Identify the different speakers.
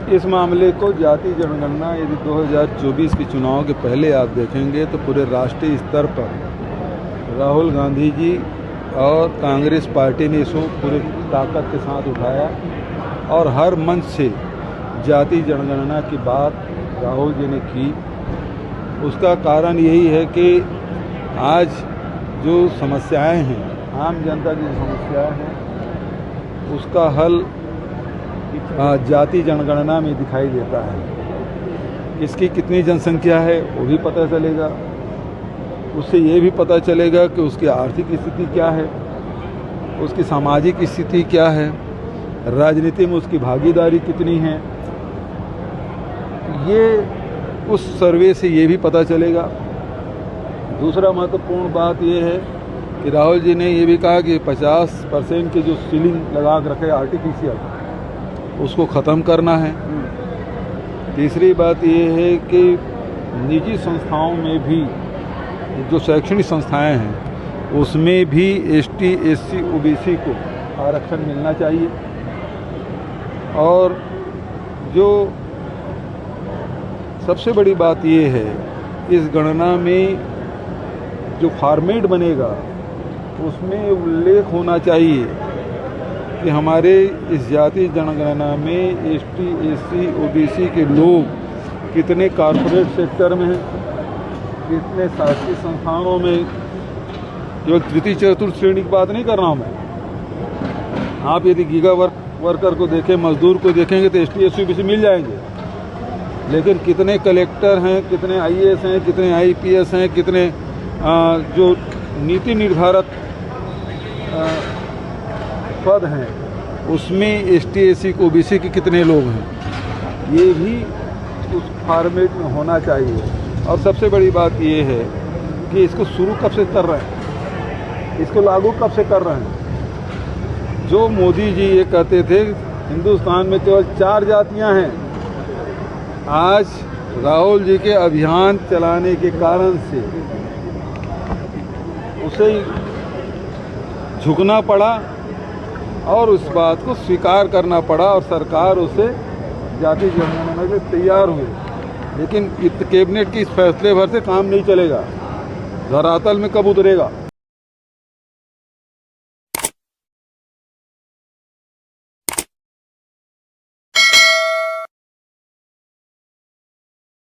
Speaker 1: इस मामले को जाति जनगणना यदि 2024 के चुनाव के पहले आप देखेंगे तो पूरे राष्ट्रीय स्तर पर राहुल गांधी जी और कांग्रेस पार्टी ने इसको पूरे ताकत के साथ उठाया और हर मंच से जाति जनगणना की बात राहुल जी ने की। उसका कारण यही है कि आज जो समस्याएं हैं, आम जनता की समस्याएं हैं, उसका हल जाति जनगणना में दिखाई देता है। इसकी कितनी जनसंख्या है वो भी पता चलेगा, उससे ये भी पता चलेगा कि उसकी आर्थिक स्थिति क्या है, उसकी सामाजिक स्थिति क्या है, राजनीति में उसकी भागीदारी कितनी है। ये उस सर्वे से ये भी पता चलेगा। दूसरा महत्वपूर्ण बात ये है कि राहुल जी ने ये भी कहा कि 50% की जो सीलिंग लगा के रखे आर्टिफिशियल, उसको ख़त्म करना है। तीसरी बात ये है कि निजी संस्थाओं में भी जो शैक्षणिक संस्थाएं हैं उसमें भी ST SC OBC को आरक्षण मिलना चाहिए। और जो सबसे बड़ी बात ये है, इस गणना में जो फॉर्मेट बनेगा उसमें उल्लेख होना चाहिए कि हमारे इस जाति जनगणना में ST SC OBC के लोग कितने कॉर्पोरेट सेक्टर में हैं, कितने शासकीय संस्थानों में। केवल तृतीय चतुर्थ श्रेणी की बात नहीं कर रहा हूँ मैं। आप यदि गीगा वर्कर को देखें, मजदूर को देखेंगे तो ST SC OBC मिल जाएंगे, लेकिन कितने कलेक्टर हैं, कितने IAS हैं, कितने IPS हैं, कितने जो नीति निर्धारक पद हैं उसमें ST SC OBC के कितने लोग हैं, ये भी उस फॉर्मेट में होना चाहिए। और सबसे बड़ी बात ये है कि इसको शुरू कब से कर रहे हैं, इसको लागू कब से कर रहे हैं। जो मोदी जी ये कहते थे हिंदुस्तान में केवल 4 जातियां हैं, आज राहुल जी के अभियान चलाने के कारण से उसे झुकना पड़ा और उस बात को स्वीकार करना पड़ा और सरकार उसे जाति जनगणना के लिए तैयार हुई। लेकिन कैबिनेट के इस फैसले भर से काम नहीं चलेगा, धरातल में कब उतरेगा।